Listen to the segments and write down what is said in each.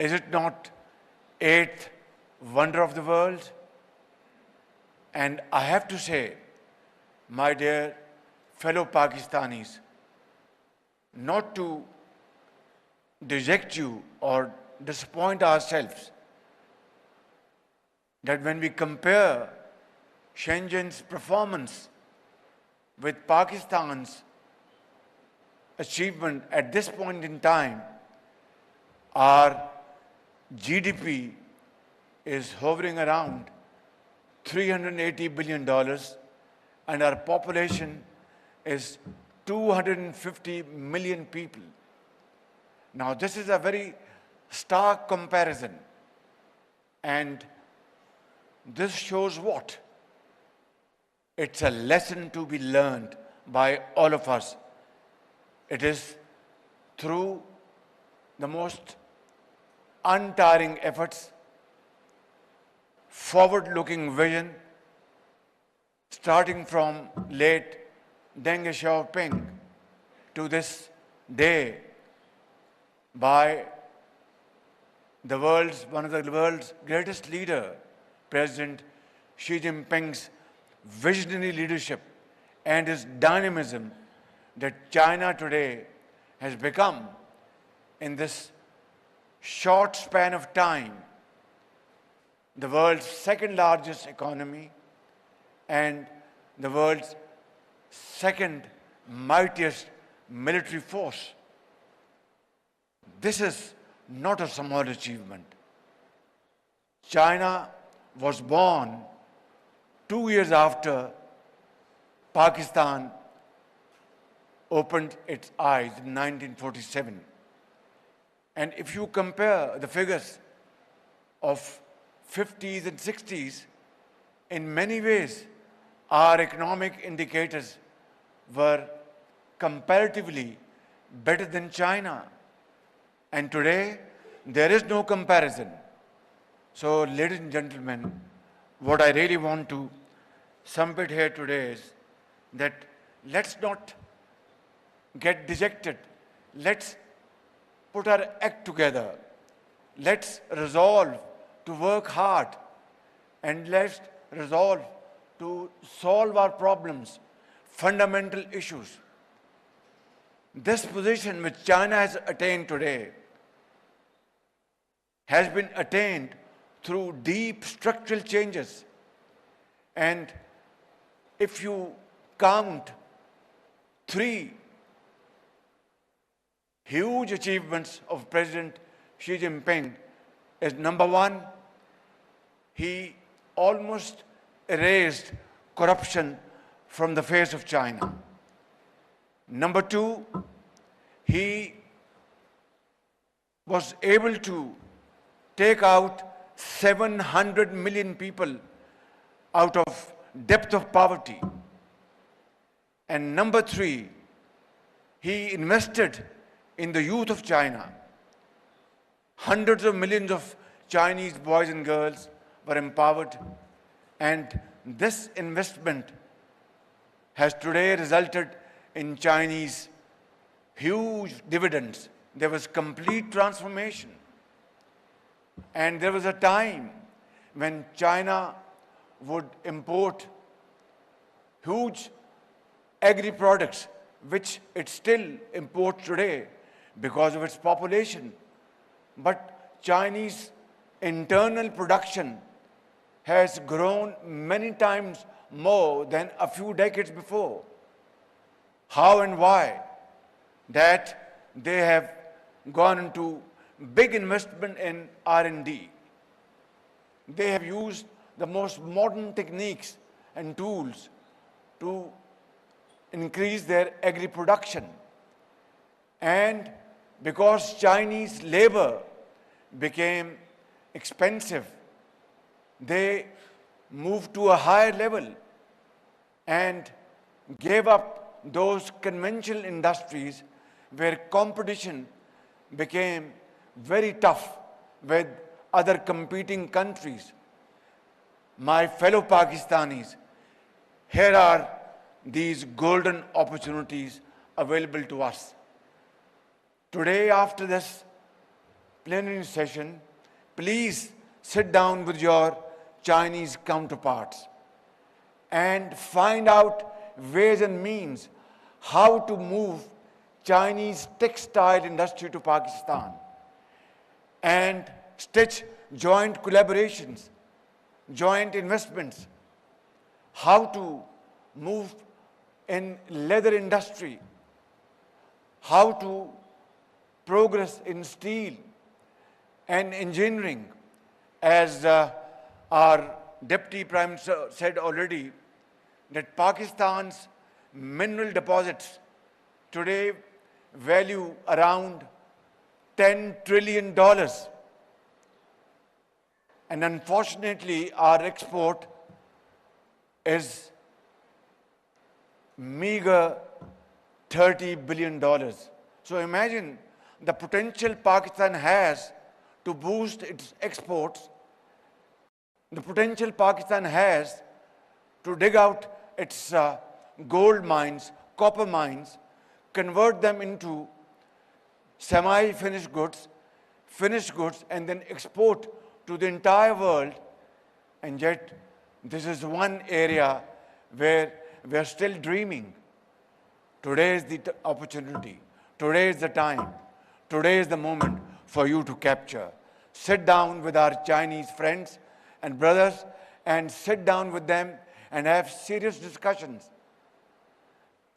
Is it not eighth wonder of the world? And I have to say, my dear fellow Pakistanis, not to deject you or disappoint ourselves, that when we compare Shenzhen's performance with Pakistan's achievement at this point in time, our GDP is hovering around $380 billion and our population is 250 million people. Now, this is a very stark comparison, and this shows what? It's a lesson to be learned by all of us. It is through the most untiring efforts, forward-looking vision, starting from late Deng Xiaoping to this day by one of the world's greatest leader, President Xi Jinping's visionary leadership and his dynamism, that China today has become, in this short span of time, the world's second largest economy and the world's second mightiest military force. This is not a small achievement. China was born 2 years after Pakistan opened its eyes in 1947. And if you compare the figures of 50s and 60s, in many ways, our economic indicators were comparatively better than China. And today, there is no comparison. So, ladies and gentlemen, what I really want to sum it here today is that let's not get dejected. Let's put our act together. Let's resolve to work hard, and let's resolve to solve our problems, fundamental issues. This position which China has attained today has been attained through deep structural changes. And if you count 3 huge achievements of President Xi Jinping, is number 1, he almost erased corruption from the face of China. Number 2, he was able to take out 700 million people out of depth of poverty. And number 3, he invested in the youth of China. Hundreds of millions of Chinese boys and girls were empowered, and this investment has today resulted in Chinese huge dividends. There was complete transformation. And there was a time when China would import huge agri-products, which it still imports today because of its population. But Chinese internal production has grown many times more than a few decades before. How and why? That they have gone into big investment in R&D. They have used the most modern techniques and tools to increase their agri-production. And because Chinese labor became expensive, they moved to a higher level and gave up those conventional industries where competition became very tough with other competing countries. My fellow Pakistanis, here are these golden opportunities available to us. Today, after this plenary session, please sit down with your Chinese counterparts and find out ways and means how to move Chinese textile industry to Pakistan and stitch joint collaborations, joint investments, how to move in leather industry, how to progress in steel and engineering. As our Deputy Prime Minister said already, that Pakistan's mineral deposits today value around $10 trillion. And unfortunately, our export is meager $30 billion. So imagine the potential Pakistan has to boost its exports, the potential Pakistan has to dig out its gold mines, copper mines, convert them into semi-finished goods, finished goods, and then export to the entire world. And yet, this is one area where we are still dreaming. Today is the opportunity. Today is the time. Today is the moment for you to capture. Sit down with our Chinese friends and brothers and sit down with them and have serious discussions.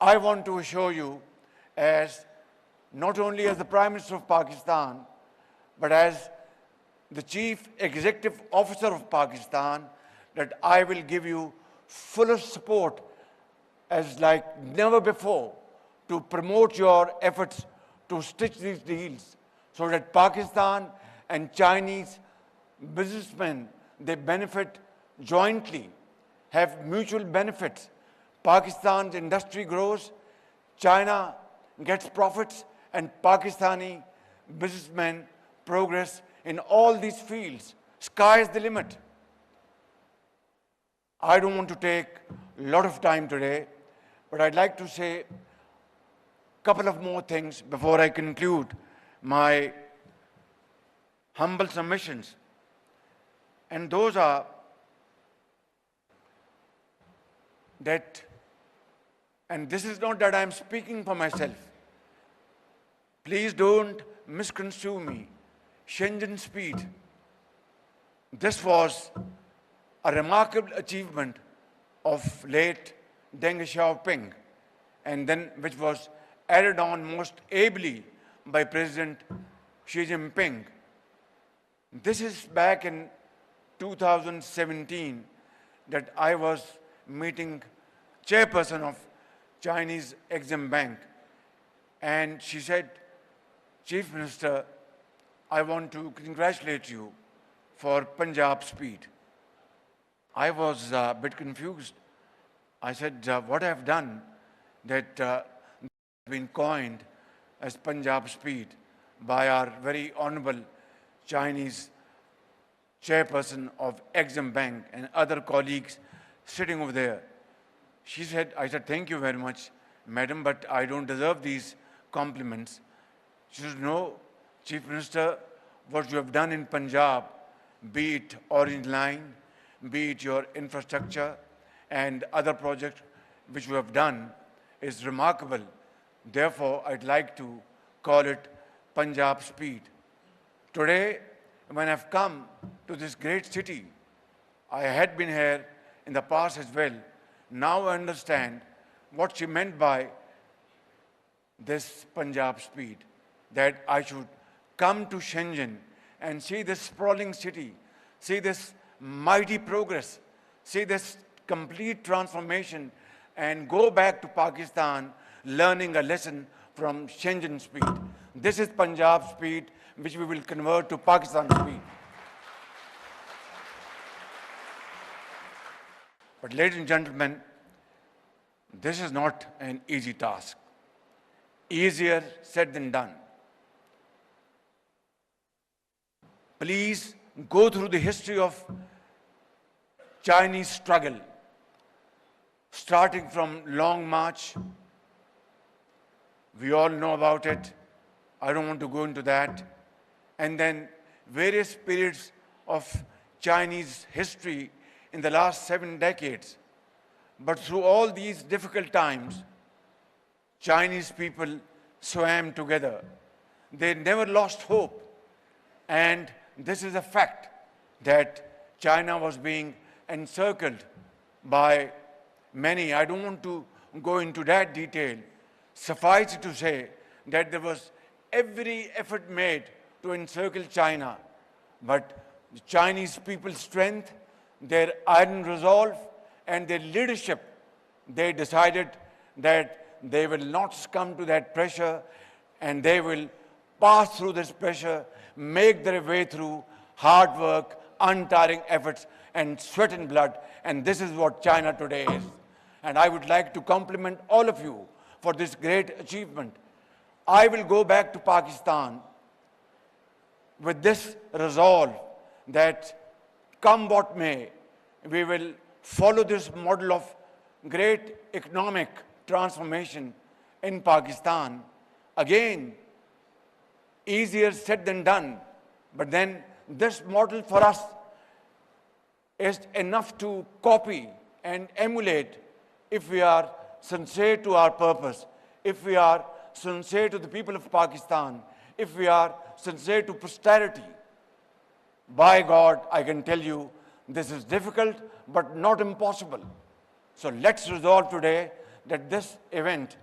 I want to assure you, as not only as the Prime Minister of Pakistan, but as the Chief Executive Officer of Pakistan, that I will give you fullest support as like never before to promote your efforts to stitch these deals so that Pakistan and Chinese businessmen, they benefit jointly, have mutual benefits. Pakistan's industry grows, China gets profits, and Pakistani businessmen progress in all these fields. Sky is the limit. I don't want to take a lot of time today, but I'd like to say a couple of more things before I conclude my humble submissions. And those are that, and this is not that I'm speaking for myself. Please don't misconstrue me. Shenzhen speed. This was a remarkable achievement of late Deng Xiaoping, and then which was added on most ably by President Xi Jinping. This is back in 2017 that I was meeting chairperson of Chinese Exim Bank, and she said, Chief Minister, I want to congratulate you for Punjab speed. I was a bit confused. I said, what I've done that has been coined as Punjab speed by our very honorable Chinese chairperson of Exim Bank and other colleagues sitting over there. She said, I said, thank you very much, madam, but I don't deserve these compliments. She said, no, Chief Minister, what you have done in Punjab, be it Orange Line, be it your infrastructure and other projects which you have done, is remarkable. Therefore, I'd like to call it Punjab speed. Today, when I've come to this great city, I had been here in the past as well. Now I understand what she meant by this Punjab speed, that I should come to Shenzhen and see this sprawling city, see this mighty progress, see this complete transformation, and go back to Pakistan learning a lesson from Shenzhen speed. This is Punjab speed, which we will convert to Pakistan speed. But ladies and gentlemen, this is not an easy task. Easier said than done. Please go through the history of Chinese struggle, starting from Long March. We all know about it. I don't want to go into that. and then various periods of Chinese history in the last 7 decades. But through all these difficult times, Chinese people swam together. They never lost hope. And this is a fact that China was being encircled by many. I don't want to go into that detail. Suffice it to say that there was every effort made to encircle China. But the Chinese people's strength, their iron resolve, and their leadership, they decided that they will not succumb to that pressure, and they will pass through this pressure, make their way through hard work, untiring efforts, and sweat and blood. And this is what China today is. And I would like to compliment all of you for this great achievement. I will go back to Pakistan with this resolve that come what may, we will follow this model of great economic transformation in Pakistan. Again, easier said than done, but then this model for us is enough to copy and emulate if we are sincere to our purpose, if we are sincere to the people of Pakistan, if we are sincere to posterity. By God, I can tell you, this is difficult, but not impossible. So let's resolve today that this event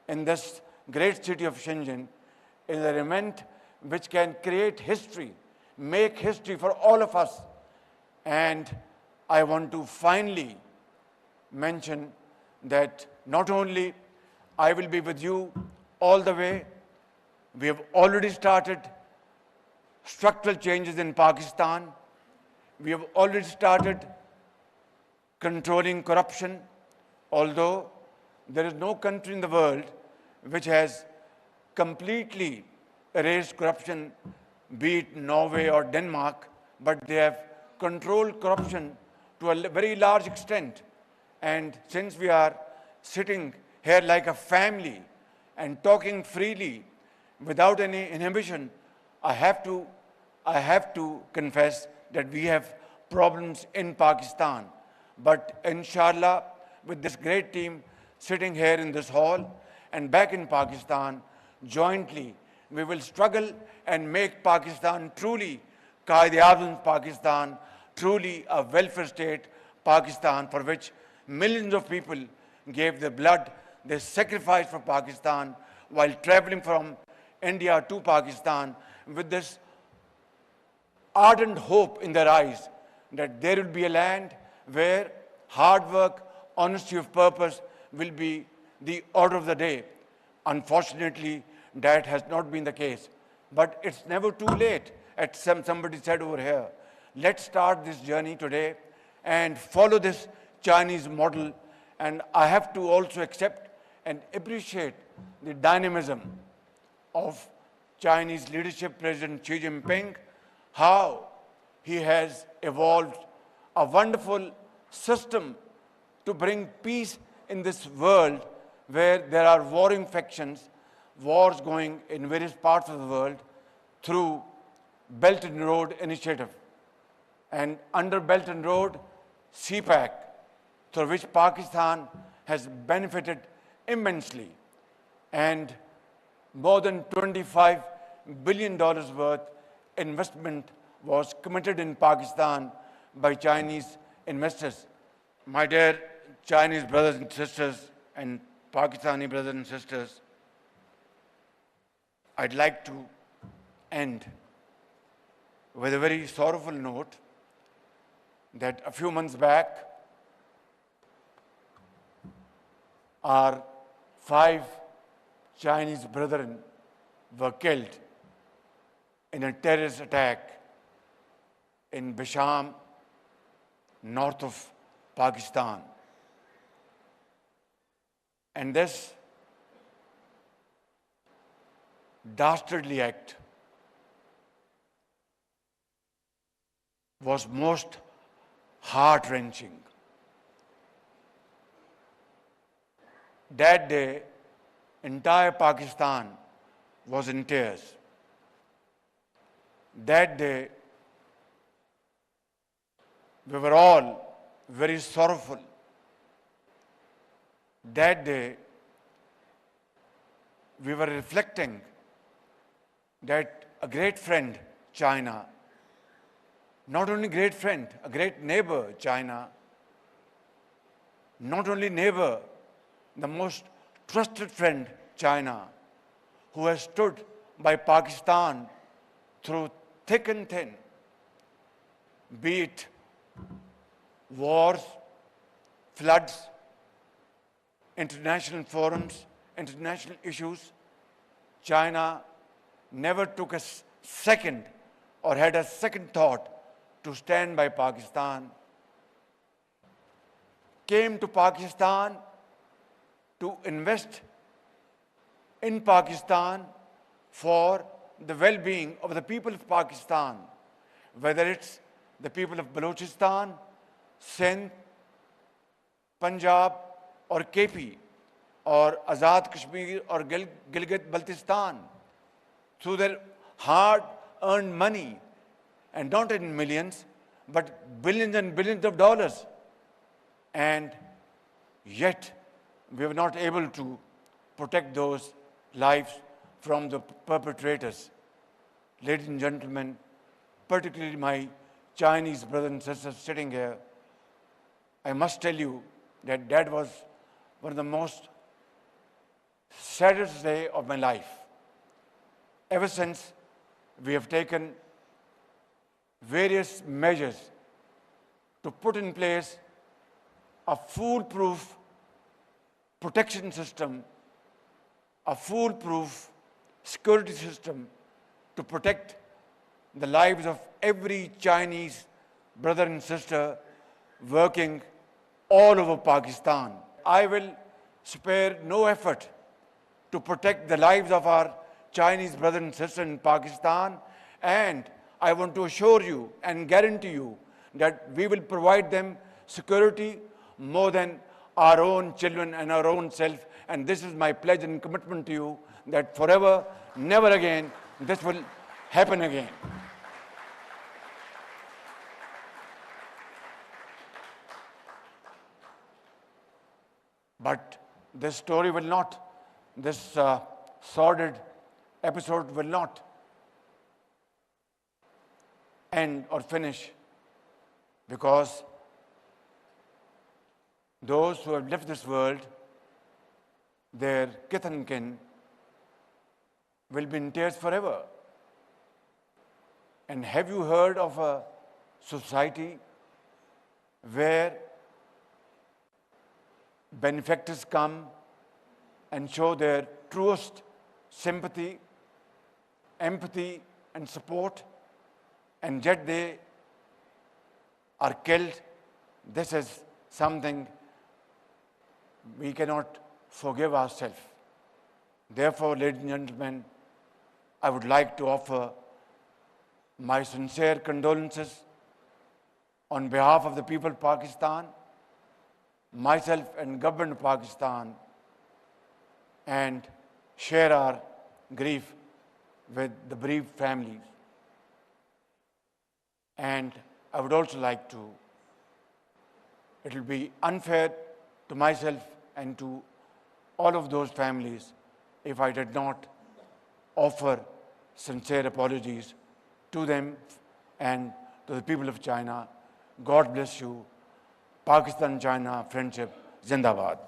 in this great city of Shenzhen is an event which can create history, make history for all of us. And I want to finally mention that not only I will be with you all the way, we have already started structural changes in Pakistan. We have already started controlling corruption, although there is no country in the world which has completely erased corruption, be it Norway or Denmark, but they have controlled corruption to a very large extent. And since we are sitting here like a family and talking freely without any inhibition, I have to confess that we have problems in Pakistan. But inshallah, with this great team sitting here in this hall and back in Pakistan, jointly, we will struggle and make Pakistan truly Qaid-e-Azam Pakistan, truly a welfare state Pakistan, for which millions of people gave their blood, they sacrificed for Pakistan while traveling from India to Pakistan with this ardent hope in their eyes that there will be a land where hard work, honesty of purpose will be the order of the day. Unfortunately, that has not been the case. But it's never too late, as somebody said over here. Let's start this journey today and follow this Chinese model. And I have to also accept and appreciate the dynamism of Chinese leadership, President Xi Jinping, how he has evolved a wonderful system to bring peace in this world where there are warring factions, wars going in various parts of the world through Belt and Road Initiative. And under Belt and Road, CPAC, through which Pakistan has benefited immensely. And more than $25 billion worth investment was committed in Pakistan by Chinese investors. My dear Chinese brothers and sisters and Pakistani brothers and sisters, I'd like to end with a very sorrowful note that a few months back, our 5 Chinese brethren were killed in a terrorist attack in Bisham, north of Pakistan. And this dastardly act was most heart-wrenching. That day, entire Pakistan was in tears. That day, we were all very sorrowful. That day, we were reflecting that a great friend, China, not only great friend, a great neighbor, China, not only neighbor, the most trusted friend, China, who has stood by Pakistan through thick and thin, be it wars, floods, international forums, international issues. China never took a second or had a second thought to stand by Pakistan, came to Pakistan to invest in Pakistan for the well-being of the people of Pakistan, whether it's the people of Balochistan, Sindh, Punjab, or KP, or Azad Kashmir, or Gilgit-Baltistan, through their hard-earned money, and not in millions, but billions and billions of dollars. And yet, we were not able to protect those lives from the perpetrators. Ladies and gentlemen, particularly my Chinese brothers and sisters sitting here, I must tell you that that was one of the most saddest day of my life. Ever since, we have taken various measures to put in place a foolproof protection system, a foolproof security system to protect the lives of every Chinese brother and sister working all over Pakistan. I will spare no effort to protect the lives of our Chinese brothers and sisters in Pakistan, and I want to assure you and guarantee you that we will provide them security more than our own children and our own self. And this is my pledge and commitment to you that forever, never again, this will happen again. But this story will not, this sordid episode will not end or finish, because those who have left this world, their kith and kin, will be in tears forever. And have you heard of a society where benefactors come and show their truest sympathy, empathy, and support, and yet they are killed? This is something we cannot forgive ourselves. Therefore, ladies and gentlemen, I would like to offer my sincere condolences on behalf of the people of Pakistan, myself and government of Pakistan, and share our grief with the bereaved families. And I would also like to, it will be unfair to myself and to all of those families if I did not offer sincere apologies to them and to the people of China. God bless you. Pakistan-China friendship, Zindabad.